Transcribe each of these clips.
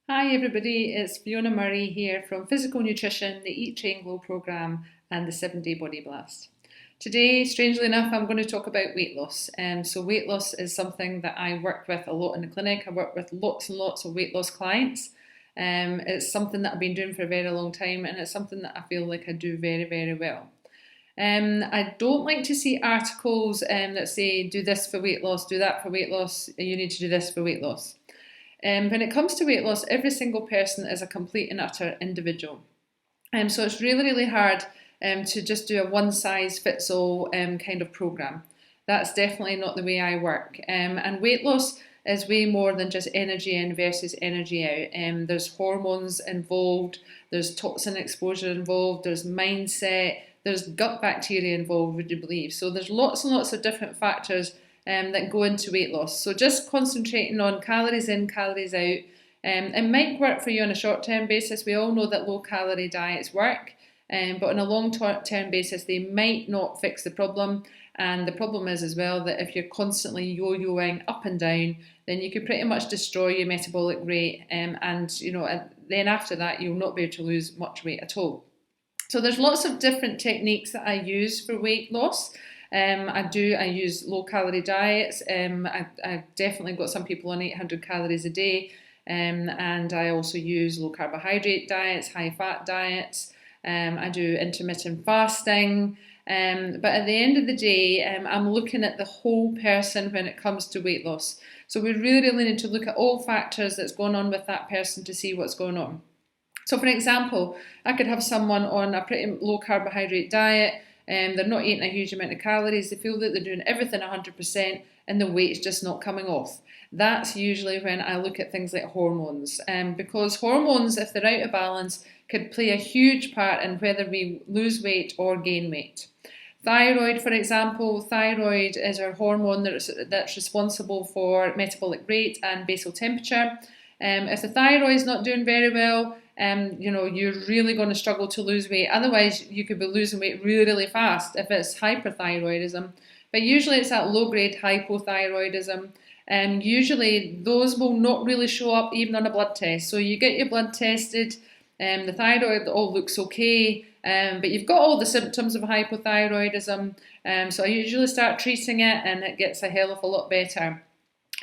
Hi everybody, it's Fiona Murray here from Physical Nutrition, the Eat, Train, Glow programme and the 7-Day Body Blast. Today, strangely enough, I'm going to talk about weight loss. So weight loss is something that I work with a lot in the clinic. I work with lots and lots of weight loss clients. It's something that I've been doing for a very long time, and it's something that I feel like I do very, very well. I don't like to see articles that say do this for weight loss, do that for weight loss, you need to do this for weight loss. When it comes to weight loss, every single person is a complete and utter individual. So it's really, really hard to just do a one-size-fits-all kind of program. That's definitely not the way I work. And weight loss is way more than just energy in versus energy out. There's hormones involved, there's toxin exposure involved, there's mindset, there's gut bacteria involved, would you believe? So there's lots and lots of different factors that go into weight loss. So just concentrating on calories in, calories out, it might work for you on a short-term basis. We all know that low-calorie diets work, but on a long-term basis, they might not fix the problem. And the problem is as well that if you're constantly yo-yoing up and down, then you could pretty much destroy your metabolic rate, and then after that, you'll not be able to lose much weight at all. So there's lots of different techniques that I use for weight loss. I use low calorie diets. I've definitely got some people on 800 calories a day. And I also use low carbohydrate diets, high fat diets. I do intermittent fasting. But at the end of the day, I'm looking at the whole person when it comes to weight loss. So we really, really need to look at all factors that's going on with that person to see what's going on. So for example, I could have someone on a pretty low carbohydrate diet. They're not eating a huge amount of calories. They feel that they're doing everything 100% and the weight's just not coming off. That's usually when I look at things like hormones. Because hormones, if they're out of balance, could play a huge part in whether we lose weight or gain weight. Thyroid, for example, thyroid is our hormone that's responsible for metabolic rate and basal temperature. If the thyroid is not doing very well, you're really going to struggle to lose weight. Otherwise, you could be losing weight really, really fast if it's hyperthyroidism. But usually it's that low-grade hypothyroidism. And usually those will not really show up even on a blood test. So you get your blood tested, the thyroid all looks okay, but you've got all the symptoms of hypothyroidism. So I usually start treating it and it gets a hell of a lot better.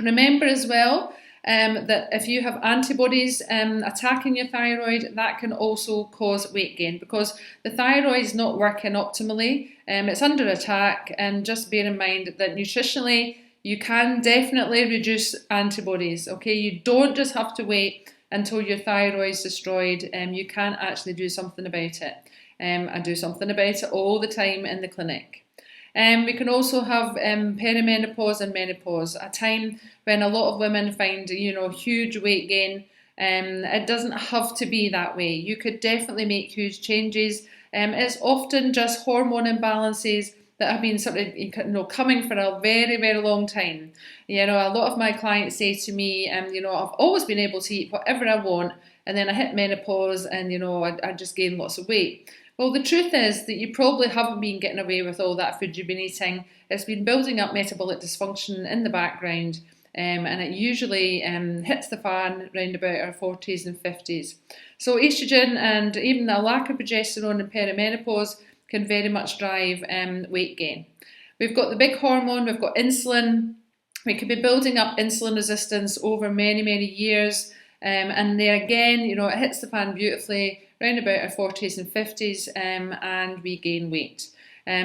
Remember as well, that if you have antibodies attacking your thyroid, that can also cause weight gain because the thyroid is not working optimally. It's under attack, and just bear in mind that nutritionally you can definitely reduce antibodies. Okay, you don't just have to wait until your thyroid is destroyed. You can actually do something about it. I do something about it all the time in the clinic. We can also have perimenopause and menopause, a time when a lot of women find, huge weight gain. It doesn't have to be that way. You could definitely make huge changes. It's often just hormone imbalances that have been sort of, coming for a very, very long time. A lot of my clients say to me, I've always been able to eat whatever I want, and then I hit menopause and, I just gain lots of weight. Well, the truth is that you probably haven't been getting away with all that food you've been eating. It's been building up metabolic dysfunction in the background, and it usually hits the fan around about our 40s and 50s. So estrogen and even a lack of progesterone in perimenopause can very much drive weight gain. We've got the big hormone, we've got insulin. We could be building up insulin resistance over many, many years. And there again, it hits the fan beautifully around about our 40s and 50s, and we gain weight.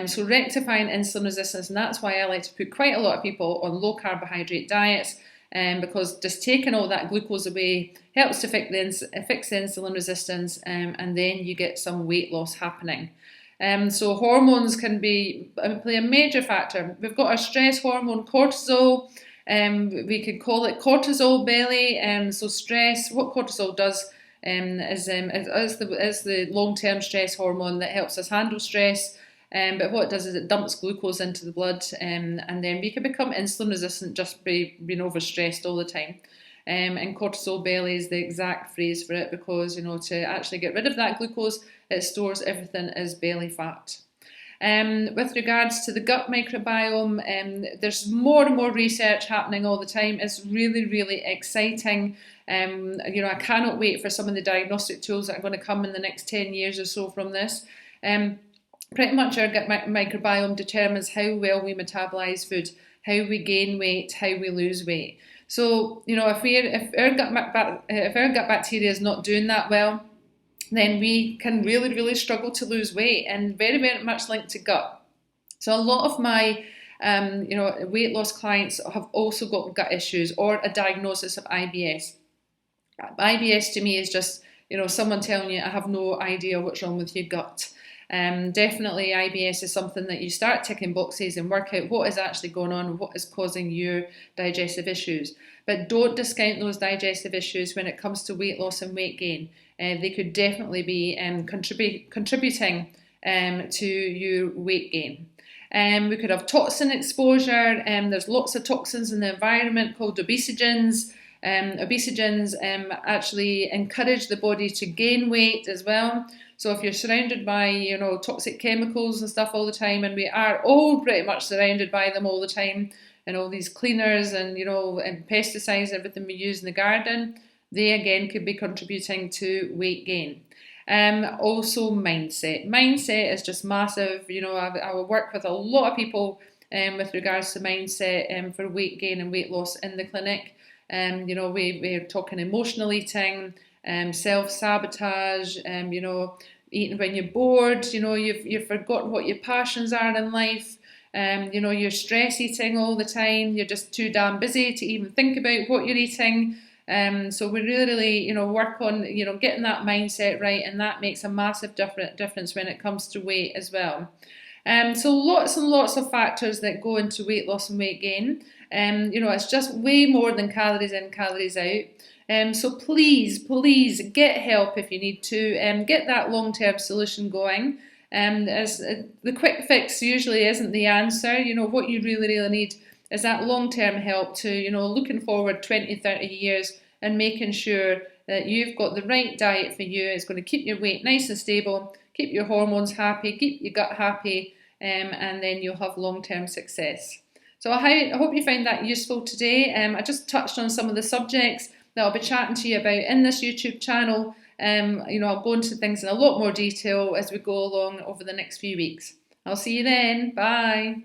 So rectifying insulin resistance, and that's why I like to put quite a lot of people on low carbohydrate diets, because just taking all that glucose away helps to fix the insulin resistance, and then you get some weight loss happening. So hormones can play a major factor. We've got our stress hormone, cortisol. We could call it cortisol belly. So stress, what cortisol does is the long-term stress hormone that helps us handle stress. But what it does is it dumps glucose into the blood, and then we can become insulin resistant just by being overstressed all the time. And cortisol belly is the exact phrase for it because, to actually get rid of that glucose, it stores everything as belly fat. With regards to the gut microbiome, there's more and more research happening all the time. It's really, really exciting. I cannot wait for some of the diagnostic tools that are going to come in the next 10 years or so from this. Pretty much our gut microbiome determines how well we metabolize food, how we gain weight, how we lose weight. So, if our gut bacteria is not doing that well, then we can really, really struggle to lose weight, and very, very much linked to gut. So a lot of my weight loss clients have also got gut issues or a diagnosis of IBS. IBS to me is just, someone telling you, I have no idea what's wrong with your gut. Definitely IBS is something that you start ticking boxes and work out what is actually going on, what is causing your digestive issues. But don't discount those digestive issues when it comes to weight loss and weight gain. They could definitely be contributing to your weight gain. We could have toxin exposure. There's lots of toxins in the environment called obesogens. Obesogens actually encourage the body to gain weight as well. So if you're surrounded by, toxic chemicals and stuff all the time, and we are all pretty much surrounded by them all the time, and all these cleaners and, and pesticides, everything we use in the garden, they again could be contributing to weight gain. Also mindset. Mindset is just massive. I will work with a lot of people with regards to mindset for weight gain and weight loss in the clinic. We're talking emotional eating, self-sabotage, eating when you're bored, you've forgotten what your passions are in life, you're stress eating all the time, you're just too damn busy to even think about what you're eating. So we really, work on, getting that mindset right, and that makes a massive difference when it comes to weight as well. So lots and lots of factors that go into weight loss and weight gain. It's just way more than calories in, calories out. So please get help if you need to. Get that long-term solution going. As the quick fix usually isn't the answer. What you really need is that long-term help to, looking forward 20, 30 years and making sure that you've got the right diet for you. It's going to keep your weight nice and stable, keep your hormones happy, keep your gut happy, and then you'll have long-term success. So I hope you found that useful today. I just touched on some of the subjects that I'll be chatting to you about in this YouTube channel. I'll go into things in a lot more detail as we go along over the next few weeks. I'll see you then. Bye.